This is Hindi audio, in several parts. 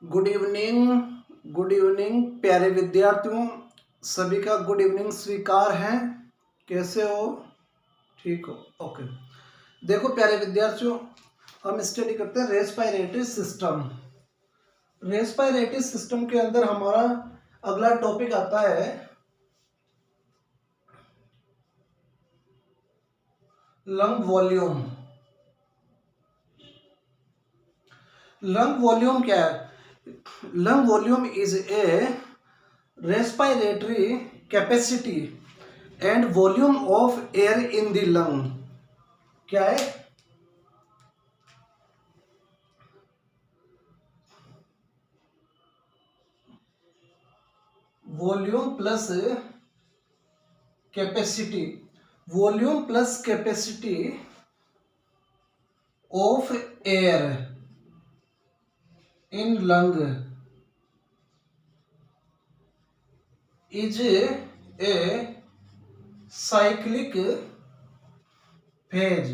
Good evening. गुड इवनिंग प्यारे विद्यार्थियों, सभी का गुड इवनिंग स्वीकार है। कैसे हो? ठीक हो? ओके। देखो प्यारे विद्यार्थियों, हम स्टडी करते हैं रेस्पिरेटरी सिस्टम। रेस्पिरेटरी सिस्टम के अंदर हमारा अगला टॉपिक आता है लंग वॉल्यूम। लंग वॉल्यूम क्या है? Lung volume is a respiratory capacity and volume of air in the lung. क्या है? Volume plus capacity. Volume plus capacity of air in lung is a cyclic phase.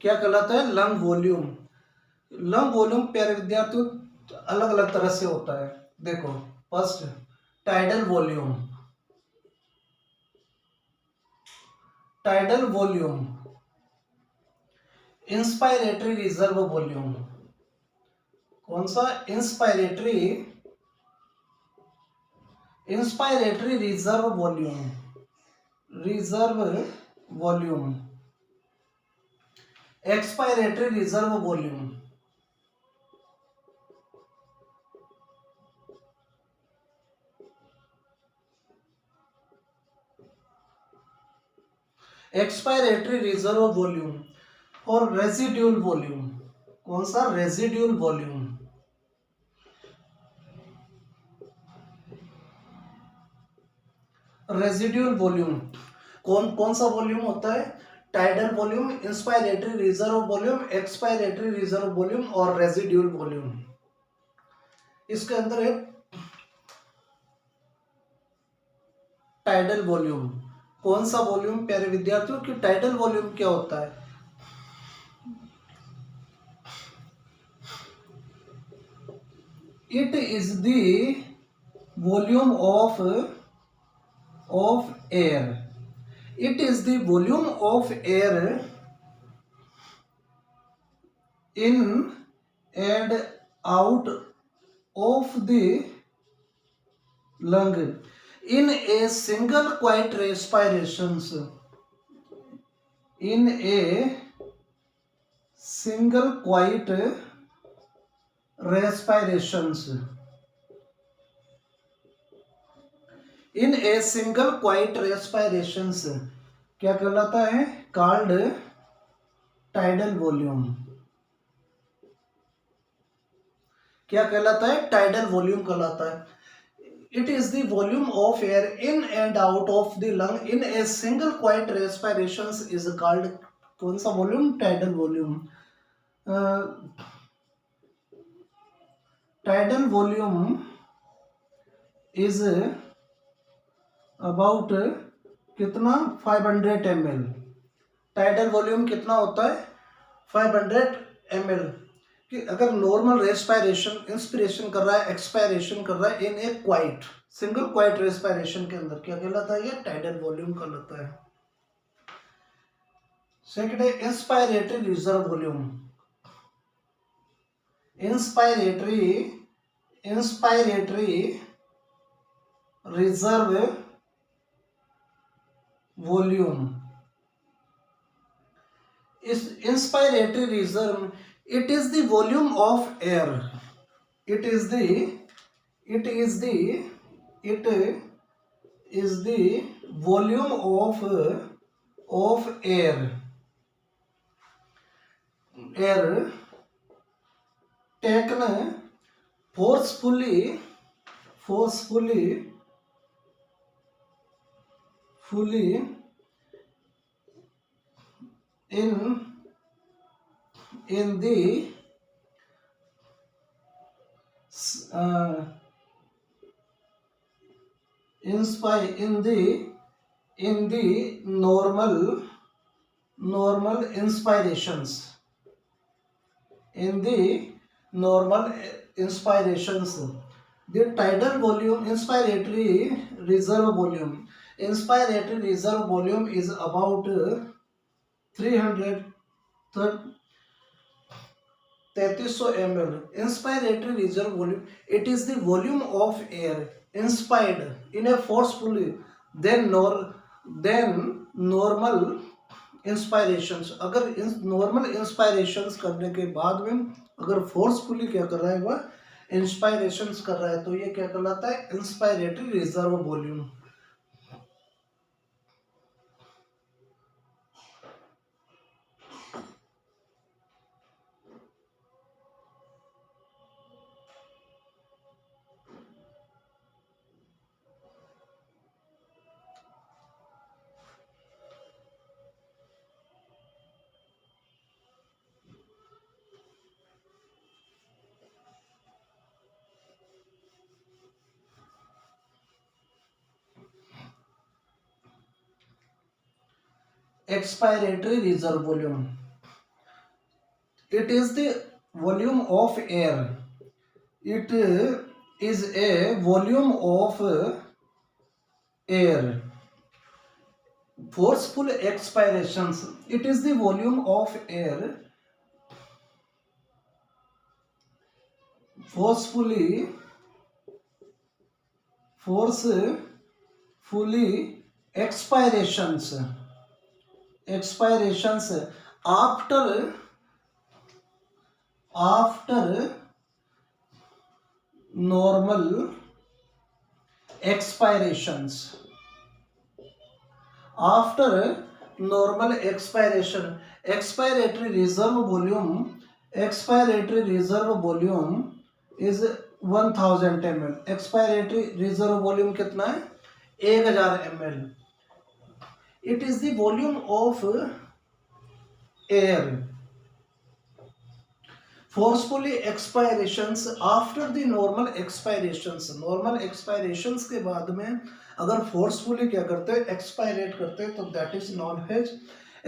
क्या कहलाता है? Lung volume. लंग वॉल्यूम प्यारे विद्यार्थियों अलग अलग तरह से होता है। देखो, first tidal volume. Tidal volume, inspiratory reserve volume. कौन सा? Inspiratory reserve volume. Reserve volume. Expiratory reserve volume. Expiratory reserve volume और रेसिड्यूल वॉल्यूम। कौन सा? Residual volume. रेसिड्यूल वॉल्यूम कौन कौन सा वॉल्यूम होता है? Tidal volume, inspiratory reserve volume, expiratory reserve volume और रेसिड्यूल वॉल्यूम। इसके अंदर है टाइडल वॉल्यूम। कौन सा वॉल्यूम प्यारे विद्यार्थियों? कि टाइडल वॉल्यूम क्या होता है? It is the volume of air. It is the volume of air in and out of the lung in a single quiet respirations. In a single quiet respirations. In a single quiet respirations क्या कहलाता है? called tidal volume। क्या कहलाता है? टाइडल वॉल्यूम कहलाता है। It is the volume of air in and out of the lung in a single quite respiration is called. कौन सा volume? Tidal volume. Tidal volume is about कितना? 500 ml। टाइडल वॉल्यूम कितना होता है? 500 ml। कि अगर नॉर्मल रेस्पिरेशन, इंस्पिरेशन कर रहा है, एक्सपायरेशन कर रहा है इन ए क्वाइट सिंगल क्वाइट रेस्पिरेशन के अंदर, क्या कहलाता है? ये टाइडल वॉल्यूम कहलाता है। सेकंड है inspiratory reserve volume. Inspiratory reserve volume. इस inspiratory reserve, it is the volume of air। it is the it is the it is the volume of air taken forcefully in the in the normal inspirations। in the normal inspirations. The tidal volume, inspiratory reserve volume is about 300 ml. Inspiratory reserve volume, it is the volume of air inspired in a forcefully then normal इंस्पायरेशंस, अगर नॉर्मल इंस्पायरेशंस करने के बाद में अगर फोर्सफुली क्या कर रहा है वह इंस्पायरेशंस कर रहा है तो ये क्या कहलाता है, inspiratory reserve volume. Expiratory reserve volume, it is the volume of air, it is a volume of air. Forceful expirations, it is the volume of air forcefully expirations after normal expirations, after normal expiration. Expiratory reserve volume is 1000 ml. Expiratory reserve volume कितना है, 1000 ml. It is the volume of air forcefully expirations after the normal expirations. Normal expirations के बाद में अगर फोर्सफुली क्या करते हैं, एक्सपायरेट करते हैं, तो that is known as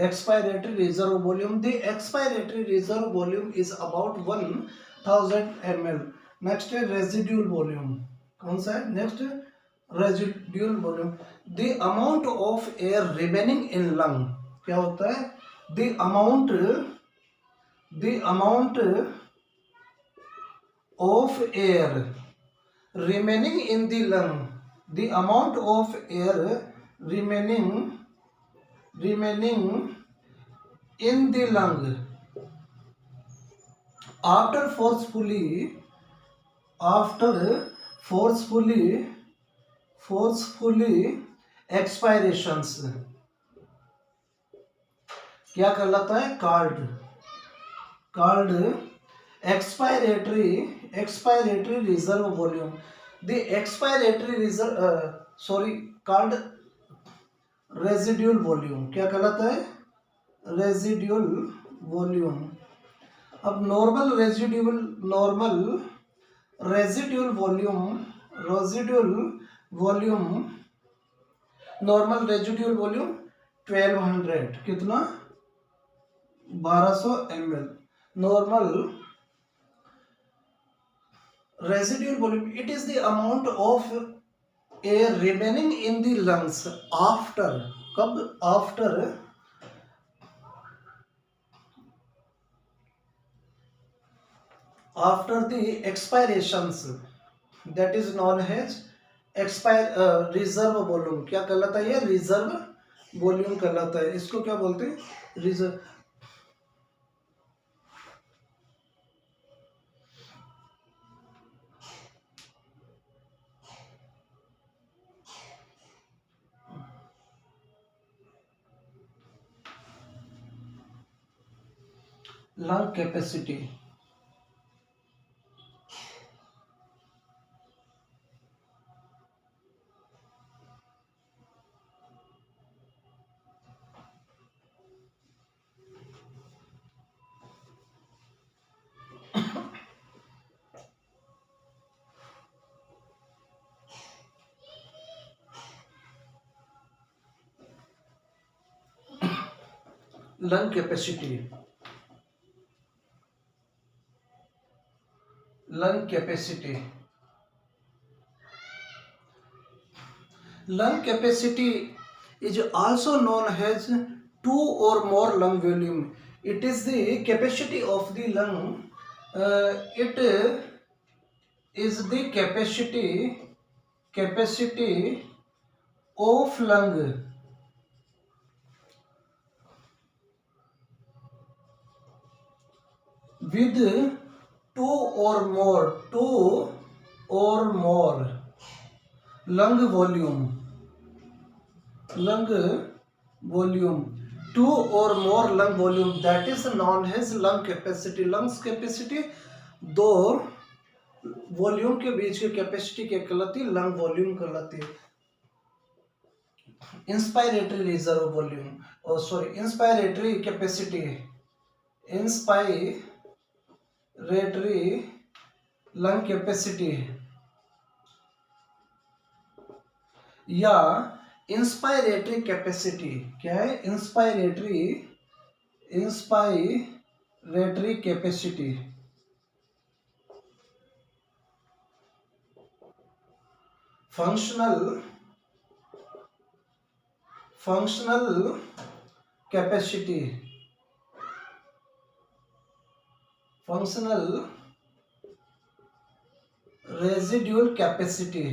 expiratory reserve volume. The expiratory reserve volume is about 1000 ml. Next है रेजिड्यूल वॉल्यूम. कौन सा है next, residual volume. The amount of air remaining in lung, क्या होता है, the amount of air remaining in the lung, the amount of air remaining in the lung after forcefully expirations, क्या कहलाता है, called expiratory reserve volume. The expiratory reserve called residual volume, क्या कहलाता है, residual volume. अब नॉर्मल रेजिड्यूल वॉल्यूम 1200, कितना, 1200 ml. Normal residual volume, it is the amount of air remaining in the lungs after, कब, after the expirations, that is known as reserve volume. क्या कहलाता है, ये रिजर्व वॉल्यूम कहलाता है. इसको क्या बोलते हैं, reserve. lung capacity, lung capacity. lung capacity. Lung capacity is also known as two or more lung volume. It is the capacity of the lung. It is the capacity of lung with two or more lung volume, two or more lung volume, that is known as lung capacity. lungs capacity दो वॉल्यूम के बीच की कैपेसिटी क्या कहलाती है? लंग वॉल्यूम कहलाती है. इंस्पायरेटरी रिजर्व वॉल्यूम, और sorry inspiratory capacity, inspiratory lung capacity या इंस्पायरेटरी कैपेसिटी. क्या है? Inspiratory capacity. Functional capacity, functional residual capacity.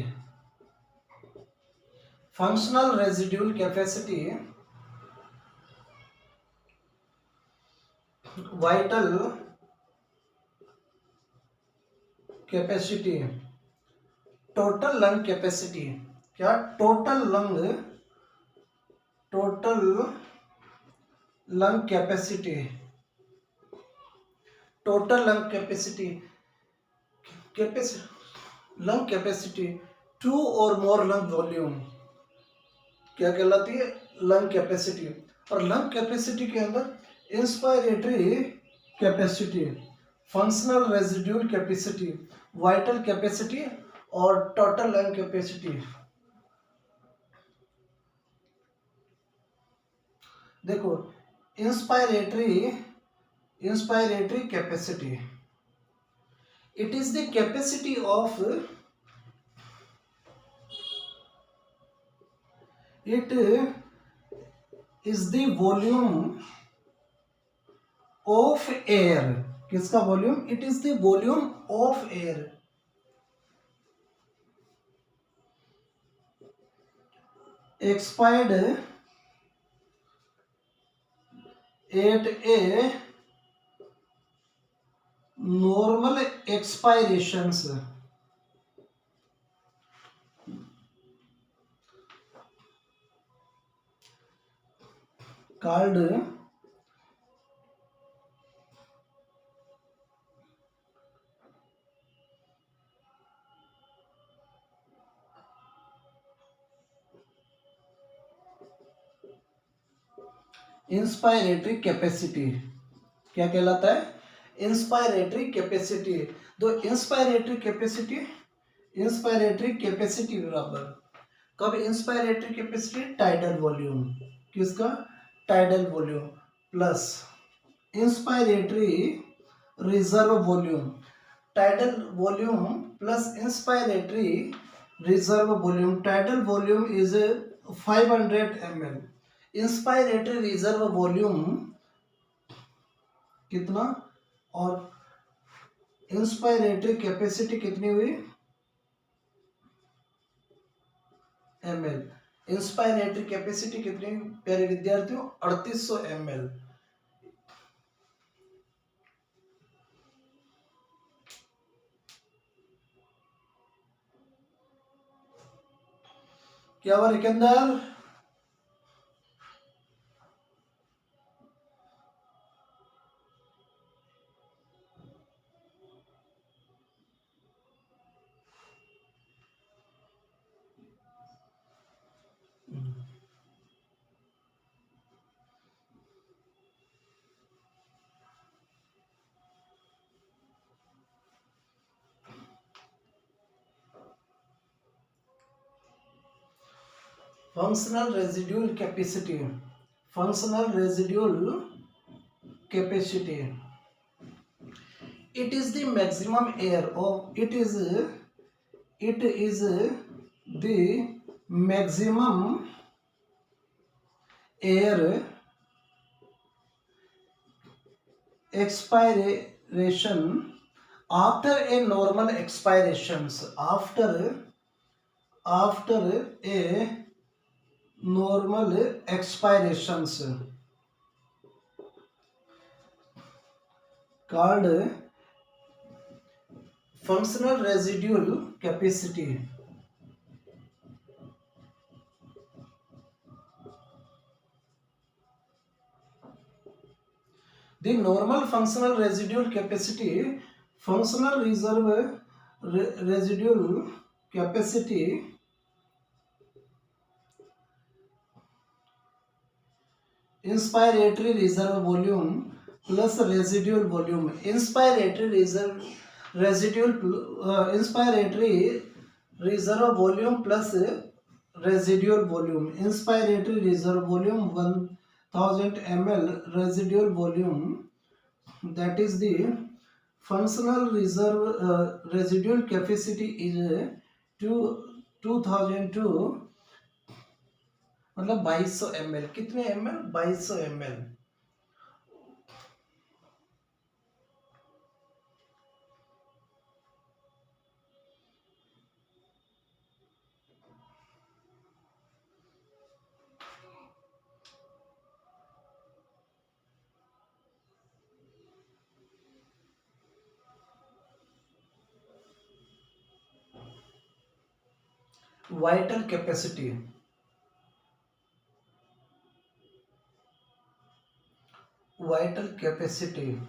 Functional residual capacity vital capacity, total lung capacity. क्या? Total lung capacity. Total lung capacity two or more lung volume क्या कहलाती है? Lung capacity. और लंग कैपेसिटी के अंदर inspiratory capacity, functional residual capacity, vital capacity और टोटल लंग कैपेसिटी. देखो, inspiratory capacity, it is the capacity of it is the volume of air. किसका volume? It is the volume of air expired at a normal expirations called inspiratory capacity. क्या कहलाता है? Inspiratory capacity. तो इंस्पायरेटरी कैपेसिटी बराबर, कब इंस्पायरेटरी कैपेसिटी? Tidal volume. किसका? Tidal volume plus inspiratory reserve volume. Tidal volume plus inspiratory reserve volume. Tidal volume is 500 ml. Inspiratory reserve volume कितना? और इंस्पायरेटरी कैपेसिटी कितनी हुई? ml. इंस्पायरेटरी कैपेसिटी कितनी प्यारे विद्यार्थियों? 3800 ml. क्या हुआ के अंदर? functional residual capacity. Functional residual capacity. it is the maximum air of it is the maximum air expiration after a normal expirations after a normal expirations called functional residual capacity. The normal functional residual capacity functional residual capacity inspiratory reserve volume plus residual volume. Inspiratory reserve volume plus residual volume. Inspiratory reserve volume 1000 ml, residual volume, that is the functional reserve residual capacity is 2002, मतलब 2200 ml. कितने ml? 2200 ml. Vital capacity. Vital capacity.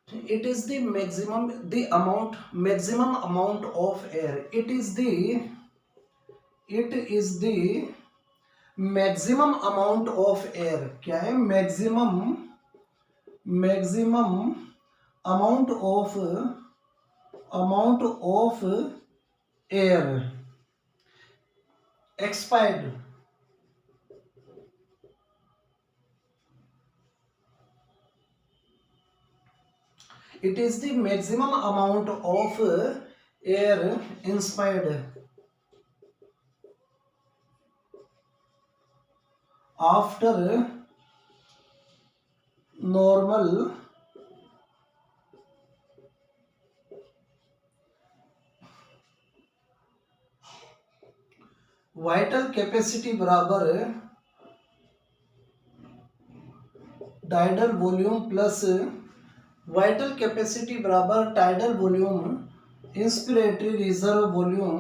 It is the maximum amount of air. It is the maximum amount of air. क्या है? maximum amount of air expired it is the maximum amount of air inspired after normal vital capacity बराबर tidal volume plus vital capacity बराबर tidal volume inspiratory reserve volume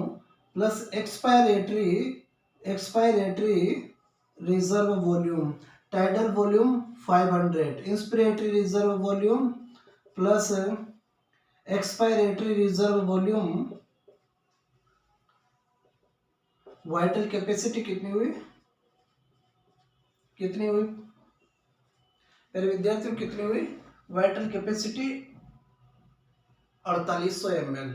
plus expiratory reserve volume. Tidal volume 500, inspiratory reserve volume plus expiratory reserve volume. Vital capacity कितनी हुई मेरे विद्यार्थियों? कितनी हुई vital capacity? 4800 ml.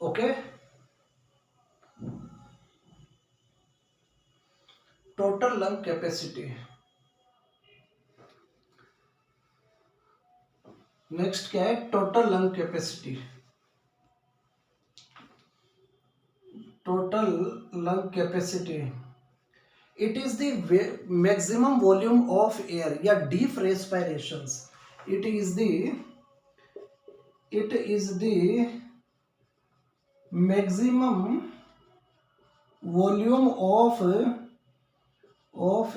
Okay. Total lung capacity. Next क्या है? Total lung capacity. Total lung capacity it is the maximum volume of air या deep respirations. It is the maximum volume of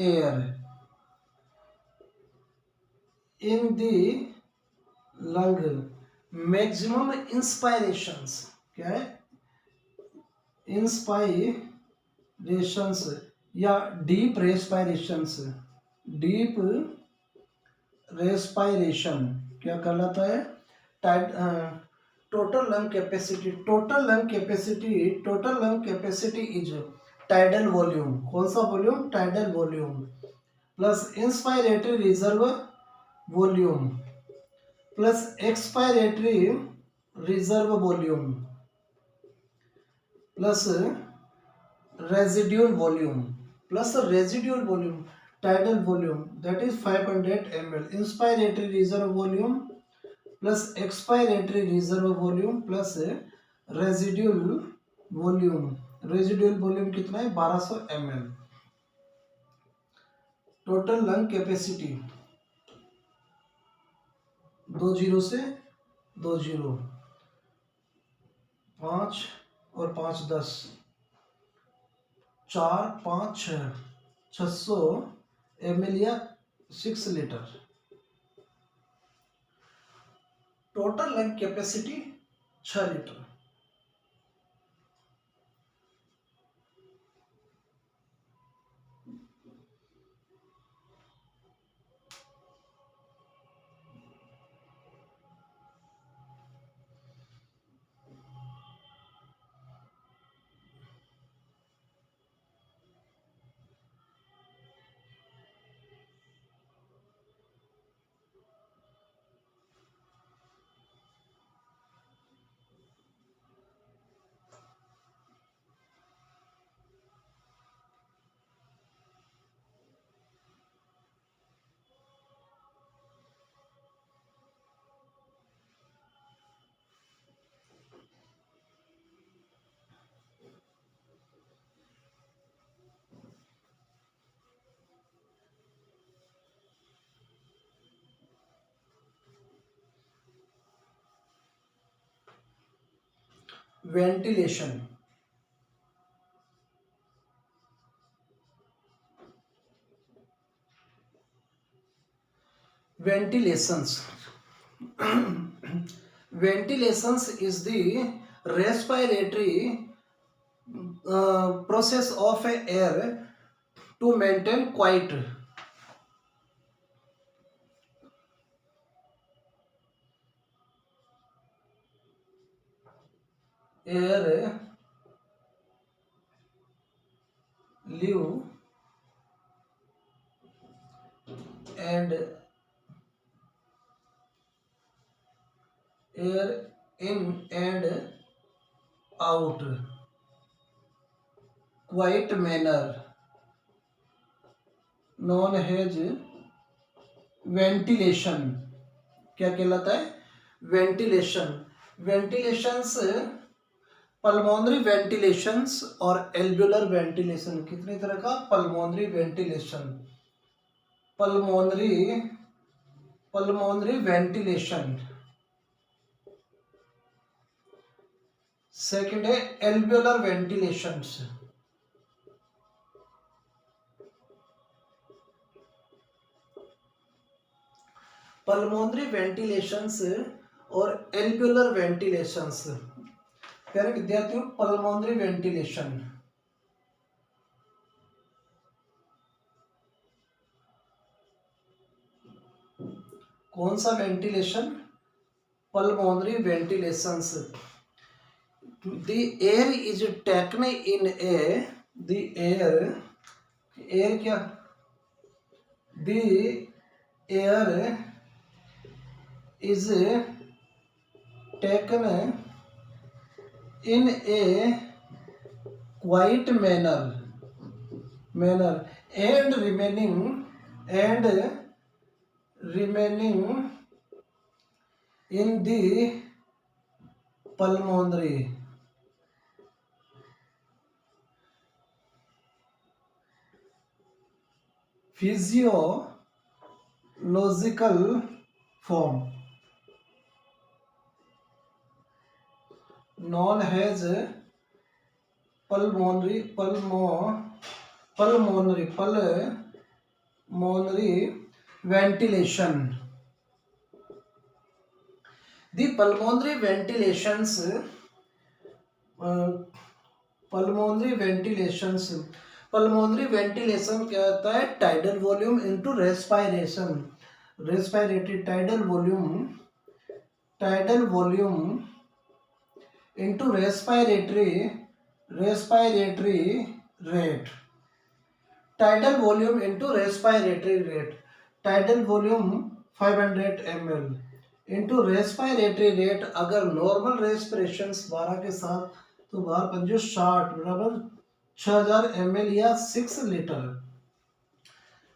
air in the lung. maximum inspirations क्या है? inspirations या डीप रेस्पायरेशन से, डीप रेस्पायरेशन क्या कहलाता है? Total lung capacity, total lung capacity, total lung capacity is tidal volume, कौन सा volume? Tidal volume plus inspiratory reserve volume plus expiratory reserve volume plus residual volume, plus residual volume, tidal volume that is 500 ml, inspiratory reserve volume plus expiratory reserve volume plus residual volume, residual volume कितना है? 1200 ml। Total lung capacity 2 zero से 2 जीरो, 5 और 5 10, 4 5 6, 600 ml या 6 litre. Total lung capacity 6 litre. Ventilation, ventilations ventilations is the respiratory process of air to maintain quiet, air live and air in and out quiet manner known as ventilation. क्या कहलाता है? वेंटिलेशन। वेंटिलेशंस, पल्मोनरी वेंटिलेशंस और एल्वुलर वेंटिलेशन, कितनी तरह का? Pulmonary ventilation, pulmonary ventilation. Second है एल्वुलर वेंटिलेशंस। पल्मोनरी वेंटिलेशंस और एल्वुलर वेंटिलेशंस। प्यारे विद्यार्थियों, पल्मोनरी वेंटिलेशन, कौन सा ventilation? Pulmonary ventilations. The air is taken in a, the air क्या? The air is taken in a quiet manner and remaining in the pulmonary physiological form known as pulmonary ventilation. The pulmonary ventilations pulmonary ventilation क्या होता है? Tidal volume into respiration, respiratory tidal volume into respiratory rate, tidal volume into respiratory rate, tidal volume 500 ml into respiratory rate. अगर नॉर्मल रेस्पिरेशन 12 के साथ तो 12×5 बराबर 6000 ml या 6 लीटर।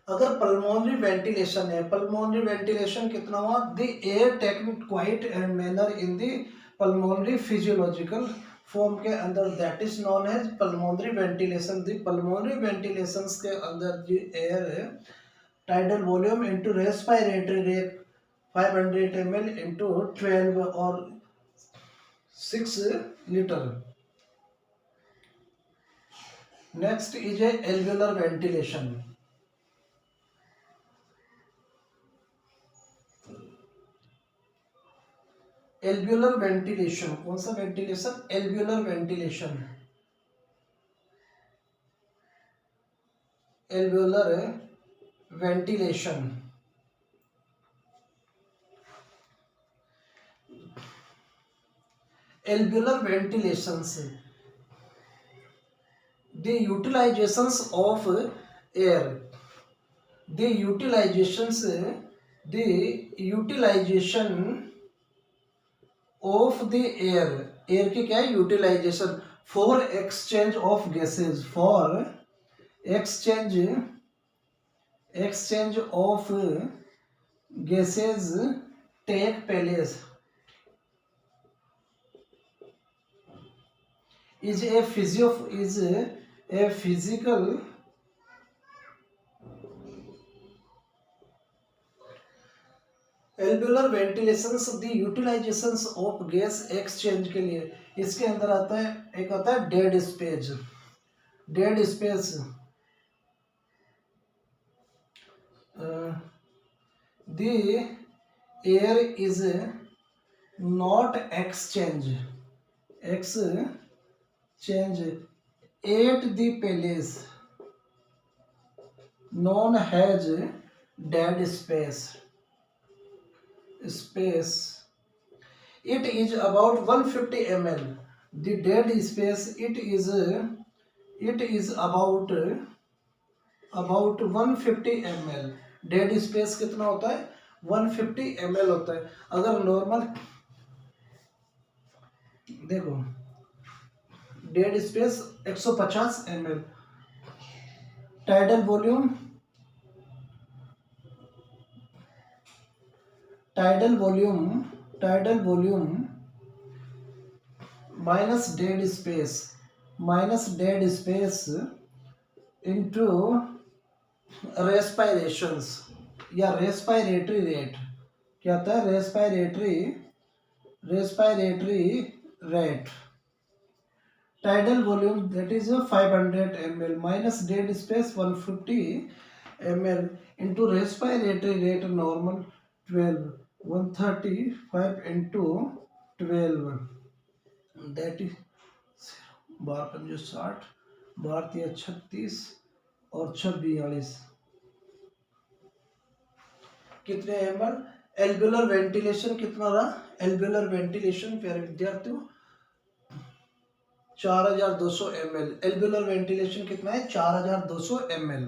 अगर पल्मोनरी वेंटिलेशन है, पल्मोनरी वेंटिलेशन कितना हुआ? The air taken quiet and manner in the pulmonary physiological form के अंदर, that is known as pulmonary ventilation. The pulmonary ventilation के अंदर जो एयर है, tidal volume into respiratory rate 500 ml into 12 और 6 litre. Next is a alveolar ventilation. Alveolar ventilation कौन सा ventilation? Alveolar ventilation, alveolar ventilation. Alveolar ventilation से the utilizations of air, the utilization of the air की क्या है? Utilization for exchange of gases, for exchange of gases take place is a physical alveolar ventilation the utilizations of gas exchange के लिए। इसके अंदर आता है, एक आता है dead space. Dead space the air is not exchange at the place known as dead space. It is about 150 ml. The dead space it is about 150 ml. Dead space कितना होता है? 150 ml होता है। अगर नॉर्मल देखो, dead space 150 ml, tidal volume minus dead space into respirations या रेस्पायरेटरी रेट। क्या होता है? Respiratory rate, tidal volume that is 500 ml minus dead space 150 ml into respiratory rate normal 12, 135 into 12 that is 12×5 12 36 और 46 कितने ml? एल्वेलर वेंटिलेशन कितना रहा? एल्वेलर वेंटिलेशन प्यारे विद्यार्थियों 4200 ml। एल्वेलर वेंटिलेशन कितना है? 4200 ml।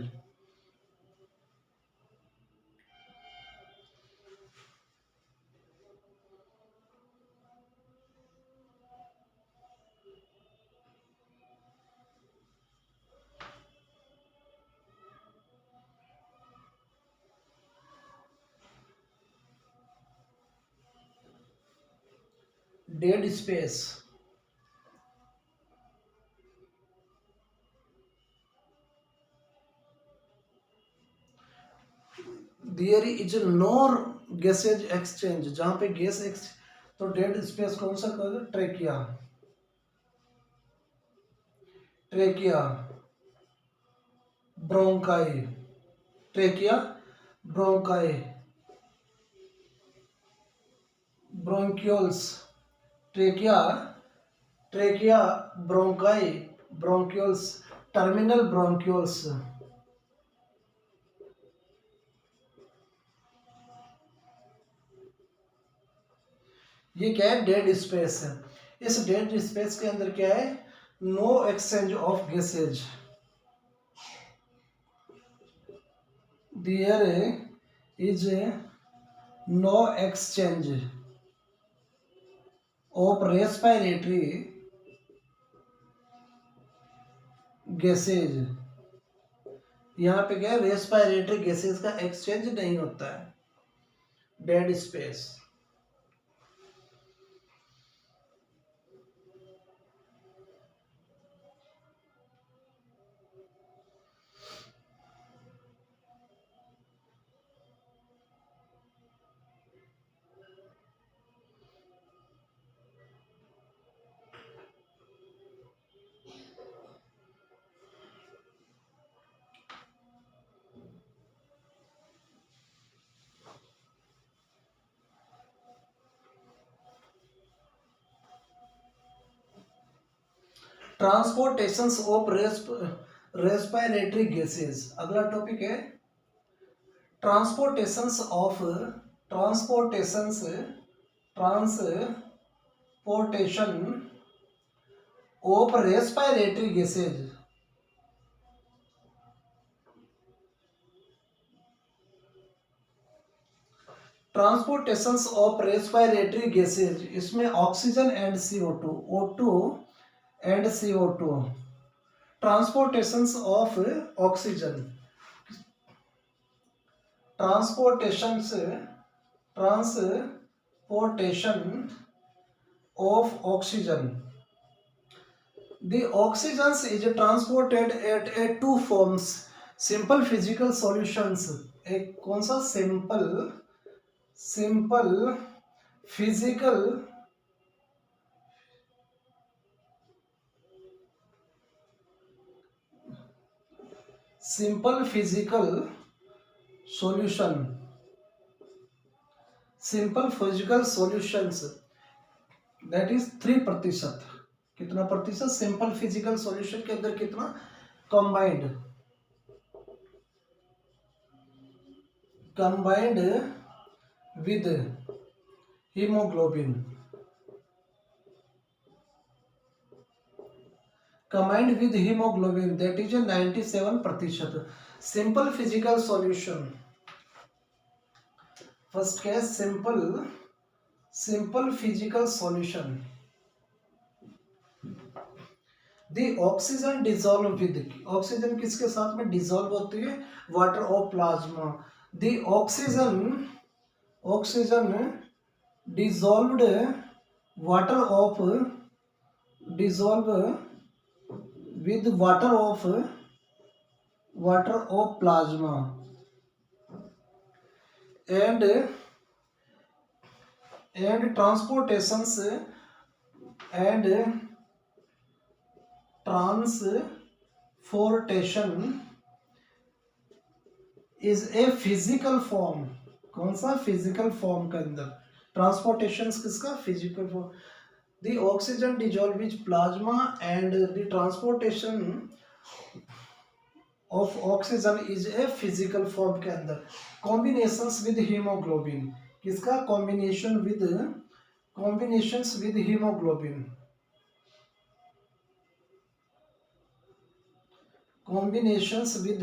Dead space there is no gases exchange, जहां पे गैस एक्सचेंज, तो डेड स्पेस कौन सा करेगा? Trachea bronchi, bronchioles, trachea bronchi bronchioles, terminal bronchioles, ये क्या है, डेड स्पेस है। इस डेड स्पेस के अंदर क्या है, no exchange of gases, there is no exchange of respiratory gases. यहाँ पे क्या है, रेस्पिरेटरी गैसेज का एक्सचेंज नहीं होता है, dead space. Transportation of respiratory gases. अगला टॉपिक है transportation of transportation transportation of respiratory gases. Transportation of respiratory gases, इसमें oxygen and CO2, O2 and CO2। Transportation of oxygen, transportation of oxygen. The oxygen is transported at a two forms, simple physical solutions। एक कौन सा, simple physical solution, simple physical solutions, that is 3%। कितना प्रतिशत, सिंपल फिजिकल सॉल्यूशन के अंदर कितना, combined with haemoglobin, combined with haemoglobin, that is 97%। Simple physical solution, first क्या है, simple physical solution. The oxygen dissolve with, oxygen किसके साथ में डिजोल्व होती है, water of plasma. The oxygen dissolved water of, dissolve with water of plasma and transportations and transportation is a physical form. कौन सा, फिजिकल फॉर्म के अंदर ट्रांसपोर्टेशन किसका, physical form. The oxygen dissolve with plasma and the transportation of oxygen is a physical form के अंदर। कॉम्बिनेशंस विद हीमोग्लोबिन, किसका, combinations with haemoglobin, combinations with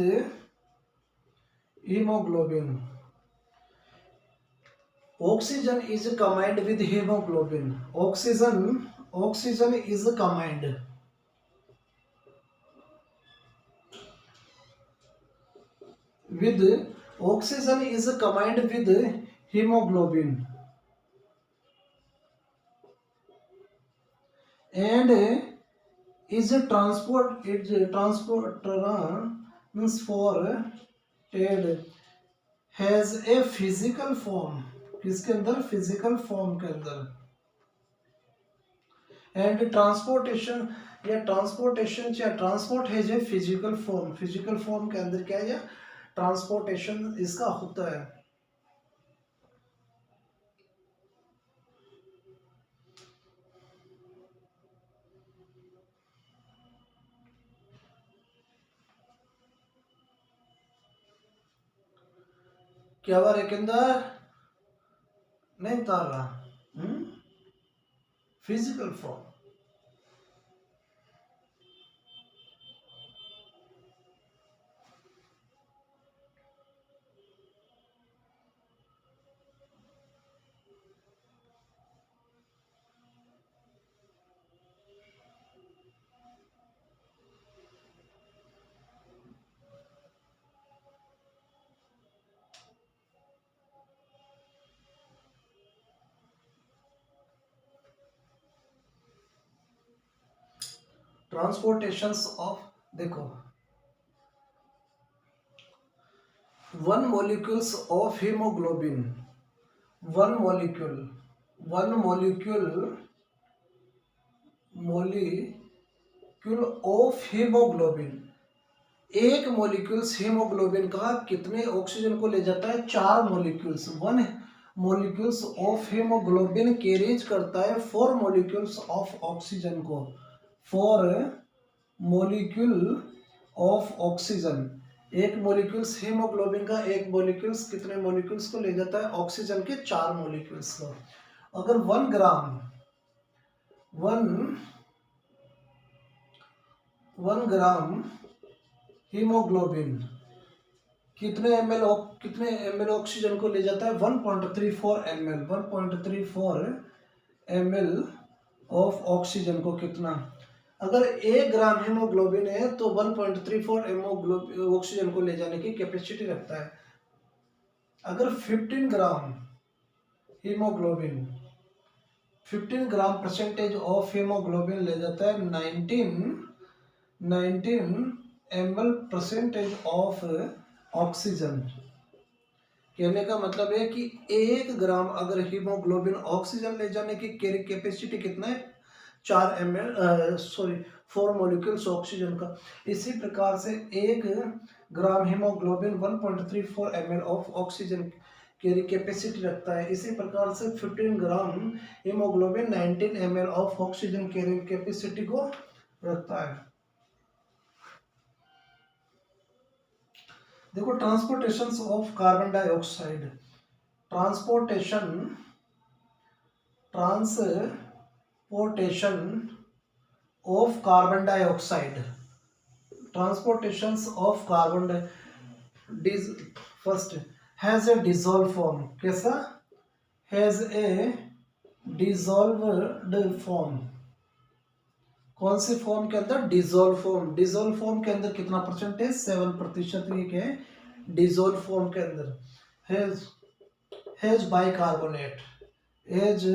hemoglobin। Oxygen is combined with hemoglobin, oxygen is combined with, oxygen is combined with hemoglobin and is transported has a physical form, किसके अंदर, फिजिकल फॉर्म के अंदर। एंड ट्रांसपोर्टेशन, या ट्रांसपोर्टेशन या ट्रांसपोर्ट है जो फिजिकल फॉर्म के अंदर क्या है, ट्रांसपोर्टेशन इसका होता है। क्या हुआ रेकिंदर, नहीं उतार रहा? Physical form. ट्रांसपोर्टेशंस ऑफ, देखो, one molecules of haemoglobin, one molecule, one molecule of haemoglobin, एक मॉलिक्यूल्स हीमोग्लोबिन का कितने ऑक्सीजन को ले जाता है? 4 molecules. One molecules of haemoglobin carries करता है 4 मॉलिक्यूल्स ऑफ ऑक्सीजन को, 4 मॉलिक्यूल ऑफ ऑक्सीजन। एक मॉलिक्यूल्स हीमोग्लोबिन का, एक मॉलिक्यूल्स कितने मॉलिक्यूल्स को ले जाता है? ऑक्सीजन के 4 मॉलिक्यूल्स को। अगर 1 ग्राम 1 ग्राम हीमोग्लोबिन कितने एमएल ऑक्सीजन को ले जाता है? 1.34 ml, 1.34 ml ऑफ ऑक्सीजन को। कितना? अगर 1 ग्राम हीमोग्लोबिन है तो 1.34 ml ऑक्सीजन को ले जाने की कैपेसिटी रखता है। अगर 15 gram haemoglobin, 15 gram percentage of haemoglobin ले जाता है 19 ml परसेंटेज ऑफ ऑक्सीजन। कहने का मतलब है कि 1 ग्राम अगर हीमोग्लोबिन ऑक्सीजन ले जाने की कैपेसिटी कितना है? 4 मॉलिक्यूल्स ऑक्सीजन का। इसी प्रकार से 1 gram haemoglobin 1.34 ml of oxygen carry capacity रखता है। इसी प्रकार से 15 gram haemoglobin 19 ml of oxygen carry capacity को रखता है। देखो, transportation of carbon dioxide, transportation of carbon dioxide, transportations of carbon first has a dissolve form. कैसा? Has a dissolved form. कौन सी फॉर्म के अंदर? Dissolve form. डिसॉल्व फॉर्म के अंदर कितना परसेंटेज? 7%। ये क्या है? डिसॉल्व फॉर्म के अंदर। Has bicarbonate, has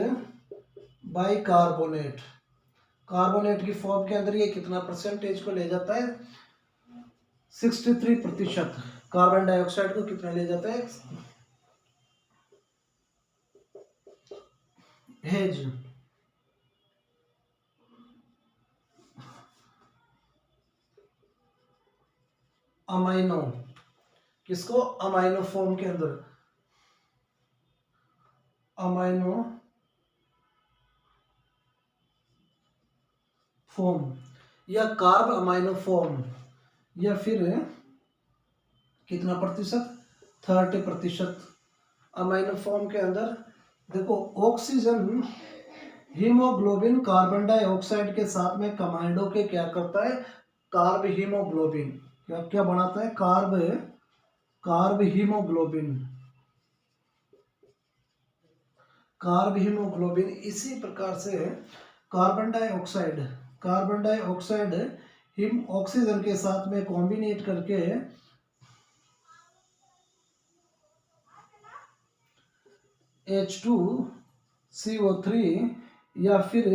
bicarbonate, carbonate की फॉर्म के अंदर ये कितना परसेंटेज को ले जाता है? 63%। कार्बन डाइऑक्साइड को कितना ले जाता है? हेज अमाइनो, किसको? अमाइनो फॉर्म के अंदर, अमाइनो फॉर्म या कार्ब अमाइनो फॉर्म, या फिर कितना प्रतिशत? 30% अमाइनो फॉर्म के अंदर। देखो, ऑक्सीजन हीमोग्लोबिन कार्बन डाइऑक्साइड के साथ में कंबाइंड होके क्या करता है? कार्ब हीमोग्लोबिन क्या क्या बनाता है? Carb haemoglobin, carb haemoglobin. इसी प्रकार से कार्बन डाइऑक्साइड हिम ऑक्सीजन के साथ में कॉम्बिनेट करके H2CO3 या फिर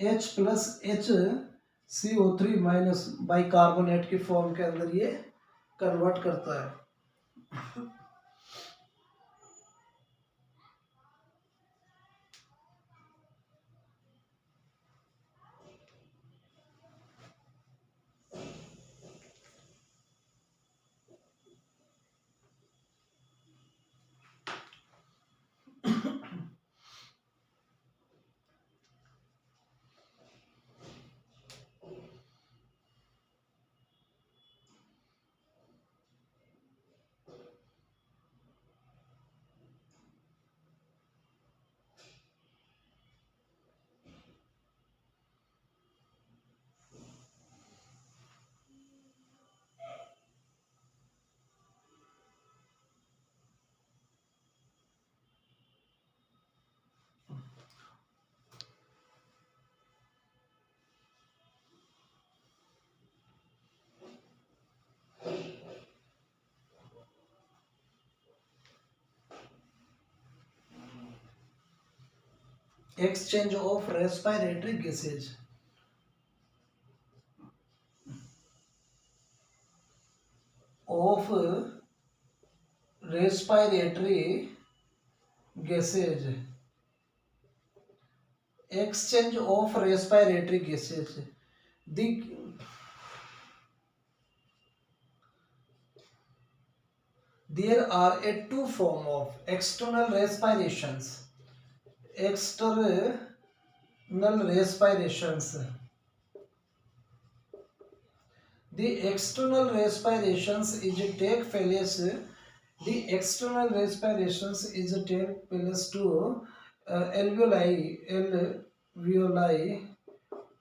H+HCO3 माइनस बाइकार्बोनेट की फॉर्म के अंदर ये कन्वर्ट करता है। exchange of respiratory gases, of respiratory gases, exchange of respiratory gases. The there are a two form of external respirations. External respirations. The external respirations is a take place. The external respirations is a take place to alveoli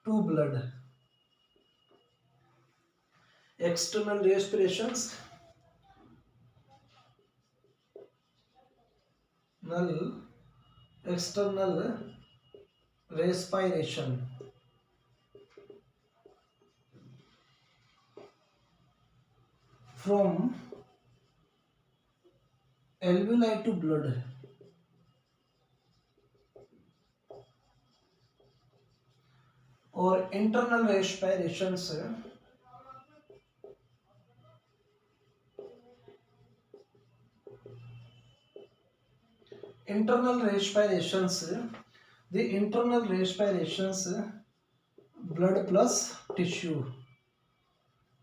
to blood. External respirations, external respiration from alveoli to blood, or internal respirations, internal respirations, the internal respirations, blood plus tissue.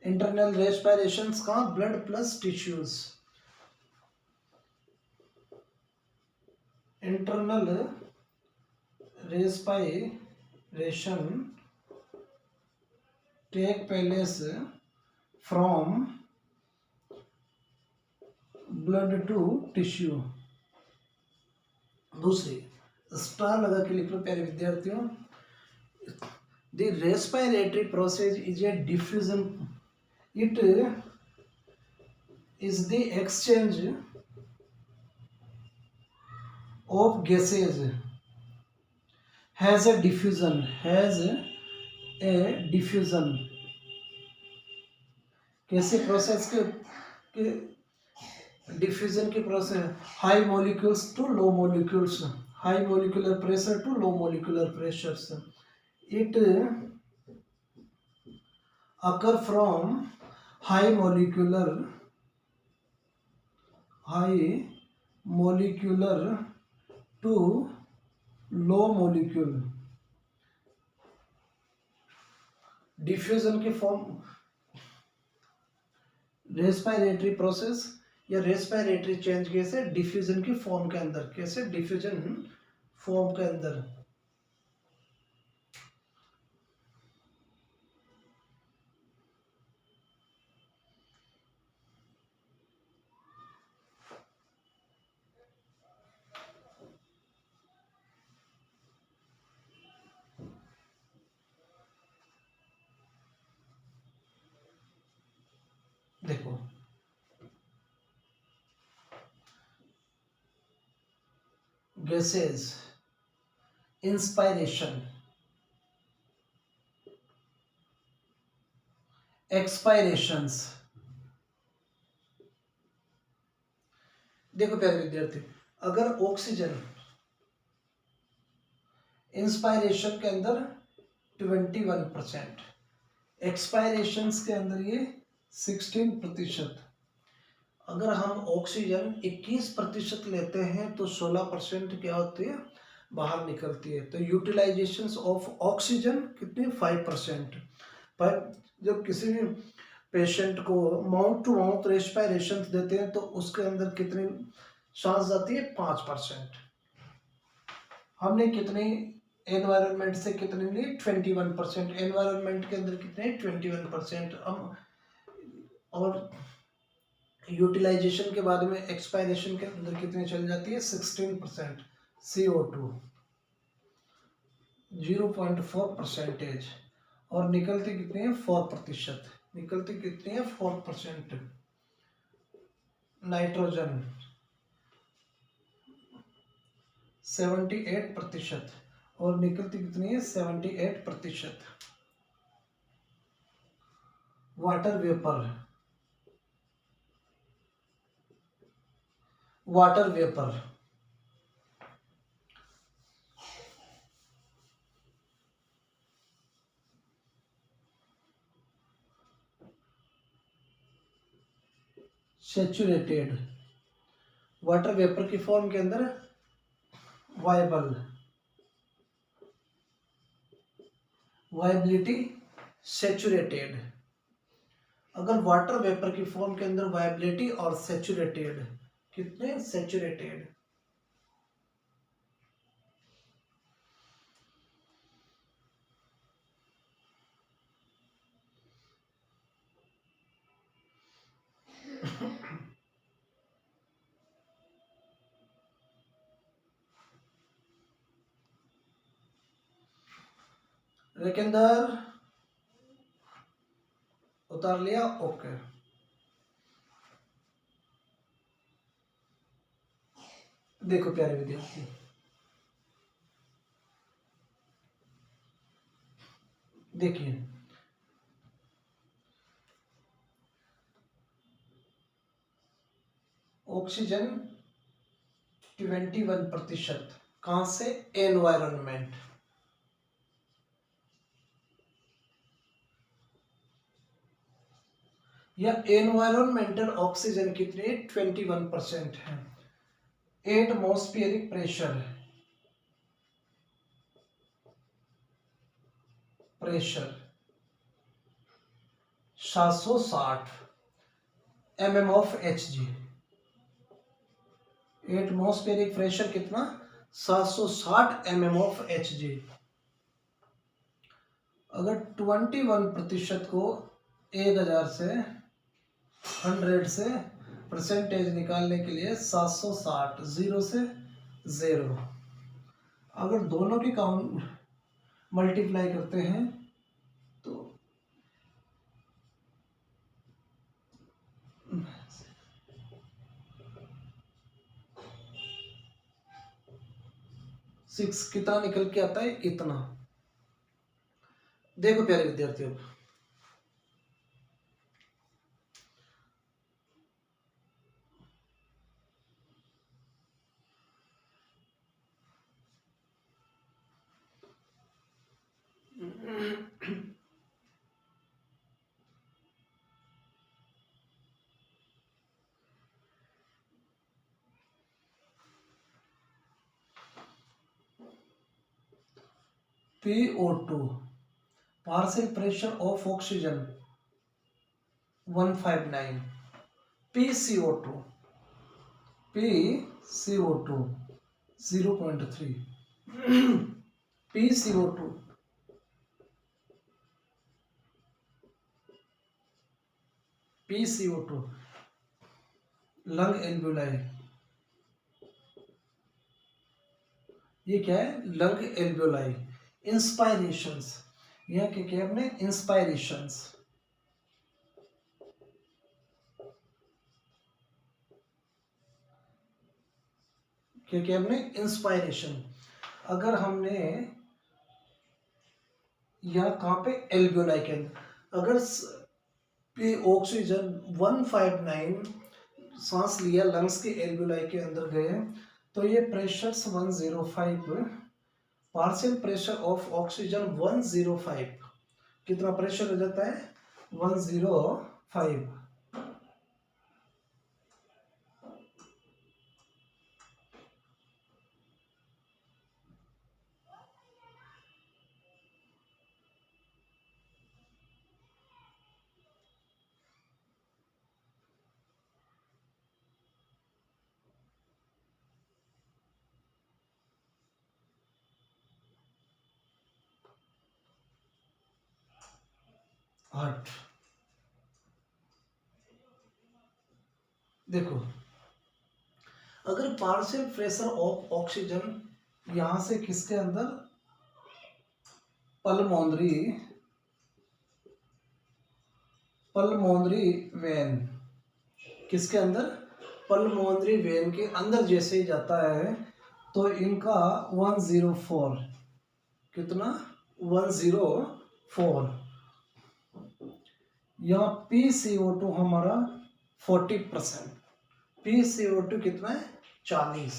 Internal respirations का blood plus tissues. Internal respiration take place from blood to tissue. दूसरी स्टार लगा के लिख लो प्यारे विद्यार्थियों. The respiratory process is a diffusion. It is the exchange of gases, has a diffusion, कैसे प्रोसेस के डिफ्यूजन की process. High molecules to low molecules, high molecular pressure to low molecular pressures. It occur from high molecular to low molecule. Diffusion के फॉर्म रेस्पिरेटरी प्रोसेस या रेस्पिरेटरी चेंज कैसे डिफ्यूजन की फॉर्म के अंदर, कैसे डिफ्यूजन फॉर्म के अंदर. देखो गैसेस, इंस्पायरेशन, एक्सपायरेशंस. देखो प्यारे विद्यार्थी, अगर ऑक्सीजन इंस्पायरेशन के अंदर 21%, एक्सपायरेशंस के अंदर ये 16%. अगर हम ऑक्सीजन 21% लेते हैं तो 16% क्या होती है, बाहर निकलती है. तो यूटिलाइजेशन ऑफ ऑक्सीजन कितनी, 5%. पर जब किसी भी पेशेंट को माउथ टू माउथ रेस्पिरेशन देते हैं तो उसके अंदर कितनी सांस जाती है, 5%. हमने कितनी एनवायरनमेंट से कितने लिए, 21%. एनवायरनमेंट के अंदर कितने, 21%. हम और यूटिलाइजेशन के बाद में एक्सपायरेशन के अंदर कितनी चल जाती है, 16%. CO2 0.4%. और निकलती कितनी है, 4%. निकलती कितनी है, 4%. नाइट्रोजन 78% और निकलती कितनी है, 78%. Water vapour, saturated, water vapour की फॉर्म के अंदर वाइबल, वाइबिलिटी सैचुरेटेड। अगर वाटर वेपर की फॉर्म के अंदर वाइबिलिटी और सैचुरेटेड, कितने सैचुरेटेड। रेकेंदर उतार लिया, ओके। देखो प्यारे विद्यार्थी, देखिए ऑक्सीजन 21%, कहां से, एनवायरनमेंट। या एनवायरमेंटल ऑक्सीजन कितने, 21% है। Atmospheric pressure, pressure 760 mm of Hg। Atmospheric pressure कितना, 760 mm ऑफ Hg। अगर 21% को 1000 से 100 से परसेंटेज निकालने के लिए 760, 0 से 0, अगर दोनों की काउंट मल्टीप्लाई करते हैं तो 6 कितना निकल के आता है, इतना। देखो प्यारे विद्यार्थियों, PO2 partial pressure of oxygen 159, PCO2 0.3, PCO2 lung alveoli, ये क्या है, लंग एल्वेलाई। इंस्पायरेशंस, यह क्या किया हमने, इंस्पायरेशंस, क्या किया हमने, इंस्पायरेशन। अगर हमने यह कहां पे, एल्वेलाई के अंदर, अगर ऑक्सीजन 159 सांस लिया, लंग्स के एल्वेलाई के अंदर गए, तो ये pressure 105, partial pressure of oxygen 105, कितना प्रेशर हो जाता है, 105। हार्ट, देखो अगर पार्शियल प्रेशर ऑफ ऑक्सीजन यहां से किसके अंदर, पल्मोनरी वेन, किसके अंदर, पल्मोनरी वेन के अंदर जैसे ही जाता है तो इनका 104, कितना, 104। यहाँ PCO2 हमारा 40%, PCO2 कितना है, 40।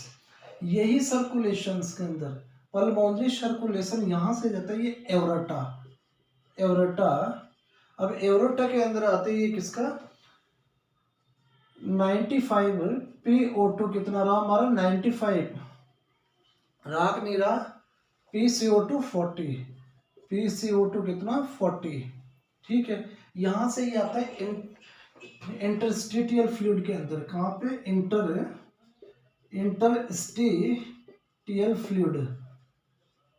यही सर्कुलेशन के अंदर पल्मोनरी सर्कुलेशन यहां से जाता है, ये एवरेटा, अब एवरेटा के अंदर आते ही किसका, 95 PO2 कितना रहा हमारा 95, राख नहीं रहा, PCO2 40, PCO2 कितना 40, ठीक है। यहां से ये आता है इंटरस्टिशियल फ्लूइड के अंदर, कहाँ पे इंटरस्टिशियल फ्लूइड,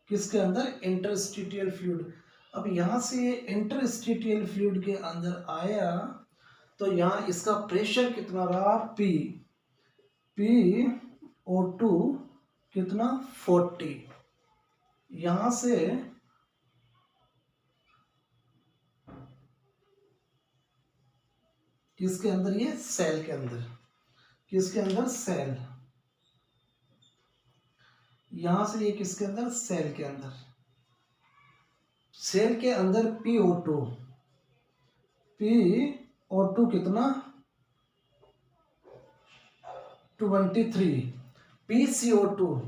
किसके अंदर इंटरस्टिशियल फ्लूइड। अब यहां से ये इंटरस्टिशियल फ्लूइड के अंदर आया तो यहाँ इसका प्रेशर कितना रहा PO2 कितना 40, यहां से किसके अंदर, ये सेल के अंदर, किसके अंदर सेल, यहां से ये किसके अंदर सेल के अंदर, सेल के अंदर PO2 कितना 23, PCO2,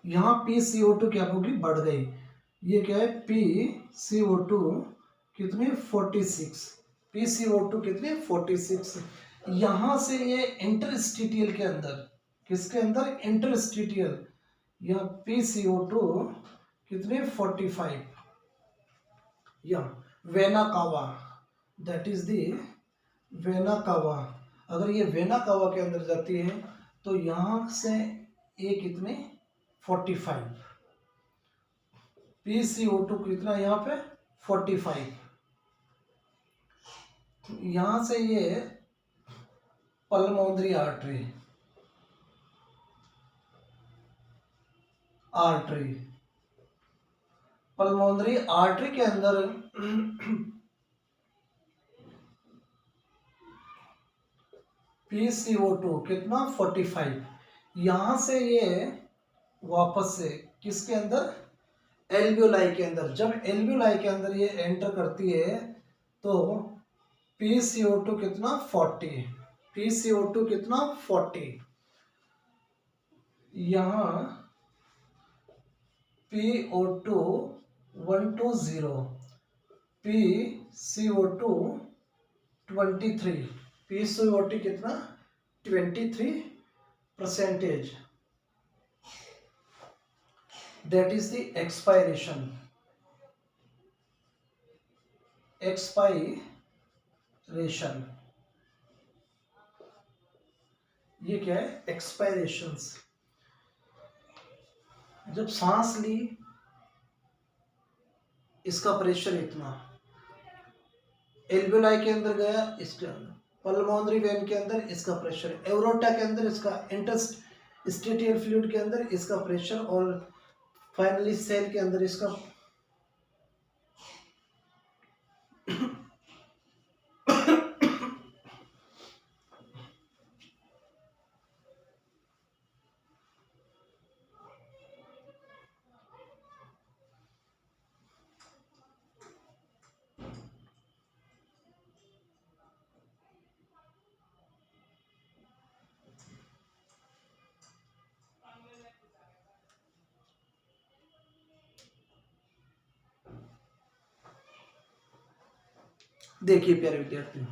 यहाँ PCO2 क्या होगी बढ़ गई, ये क्या है PCO2 कितने 46, PCO2 कितने 46, यहाँ से ये इंटरस्टिशियल के अंदर, किसके अंदर इंटरस्टिशियल, यहाँ PCO2 कितने 45, या vena cava, that is the vena cava, अगर ये वेना कावा के अंदर जाती है तो यहां से ये कितने 45, PCO2 कितना यहाँ पे 45, यहां से ये पल्मोनरी आर्टरी के अंदर PCO2 कितना 45, यहां से ये वापस से किसके अंदर एल्वियोलाई के अंदर, जब एल्वियोलाई के अंदर ये एंटर करती है तो PCO2 कितना 40, PCO2 कितना 40, यहाँ PO2 120, PCO2 23, PCO2 कितना 23%, that is the expiration, ये क्या है एक्सपायरेशंस, जब सांस ली इसका प्रेशर इतना, एल्वियोलाई के अंदर गया इसके अंदर, पल्मोनरी वेन के अंदर इसका प्रेशर, एरोटा के अंदर इसका, इंटरस्टिशियल फ्लूइड के अंदर इसका प्रेशर, और फाइनली सेल के अंदर इसका देखिए प्यारे विद्यार्थियों,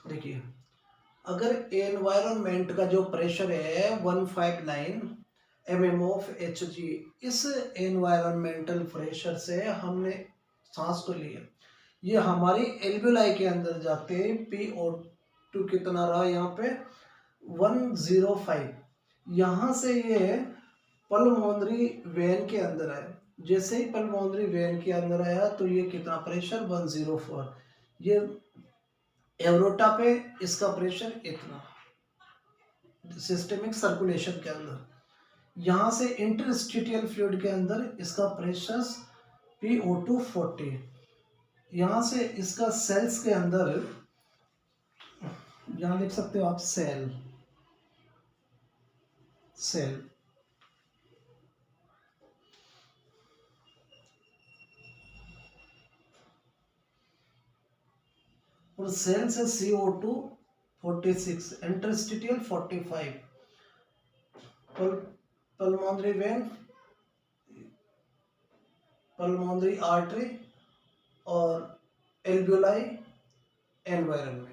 देखिए अगर एनवायरनमेंट का जो प्रेशर है 159 mm ऑफ Hg, इस एनवायरनमेंटल प्रेशर से हमने सांस को लिया, ये हमारी एल्वियोलाई के अंदर जाते PO2 कितना रहा यहाँ पे 105, यहाँ से ये पल्मोनरी वेन के अंदर आया, जैसे ही पल्मोनरी वेन के अंदर आया तो ये कितना प्रेशर 104, ये एरोटा पे इसका प्रेशर इतना, सिस्टेमिक सर्कुलेशन के अंदर, यहाँ से इंटरस्टिशियल फ्लूइड के अंदर इसका प्रेशर PO2 40, यहाँ से इसका सेल्स के अंदर, यहाँ लिख सकते हो आप सेल, सेल। और सेल से CO2 46, interstitial 45, pulmonary vein, pulmonary artery और alveoli environment.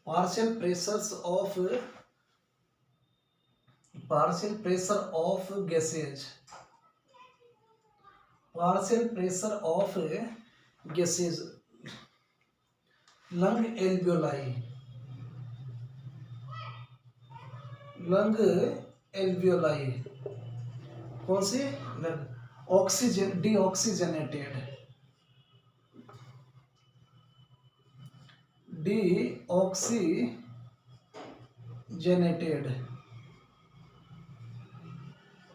partial pressures of partial pressure of gases, partial pressure of gases, lung alveoli, lung alveoli कौन सी lung, oxygen deoxygenated, deoxygenated,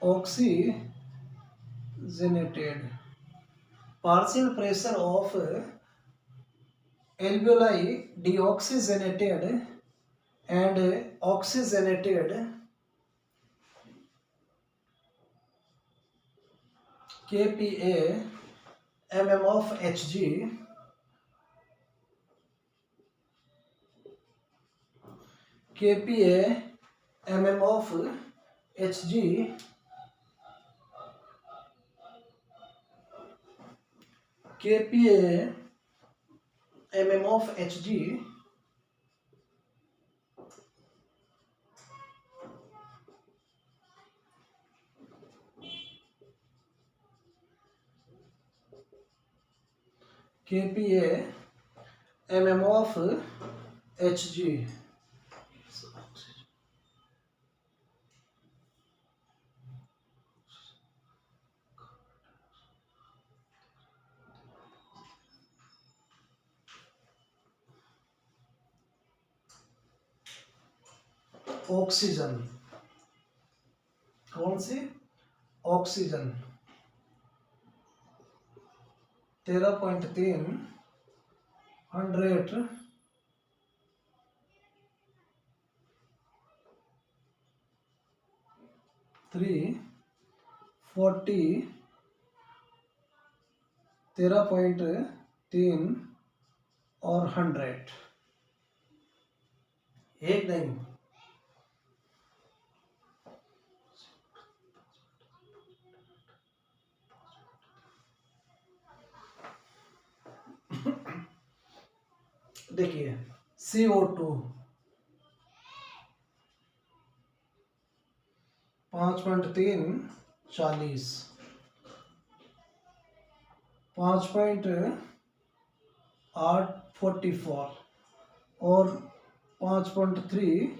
oxygenated, partial pressure of alveoli deoxygenated and oxygenated kPa mm of Hg, kPa mm of Hg, kPa mm of Hg kPa mm of Hg, oxygen, कौन सी, ऑक्सीजन 13.3 100 340 13.3 और 100, है कि नहीं? देखिए CO2 5.3 40, 5.8 44 और 5.3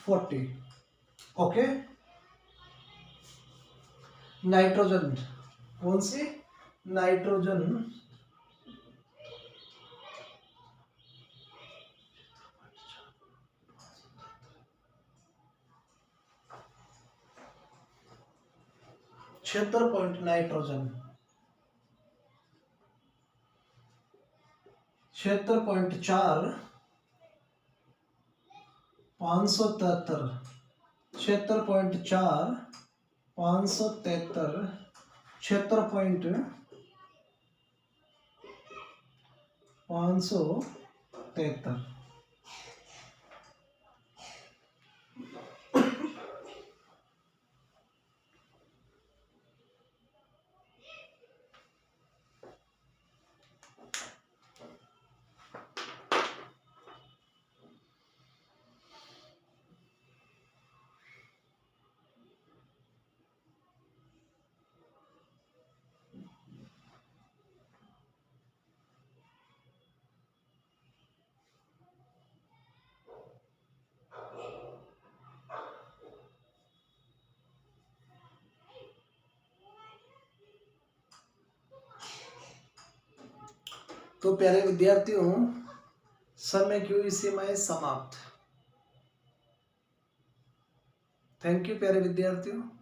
40। ओके। नाइट्रोजन कौन सी? Nitrogen 76 point, nitrogen 76.4 573, 76.4 573, 76.573। तो प्यारे विद्यार्थियों, समय की हुई सीमाएं समाप्त। थैंक यू प्यारे विद्यार्थियों।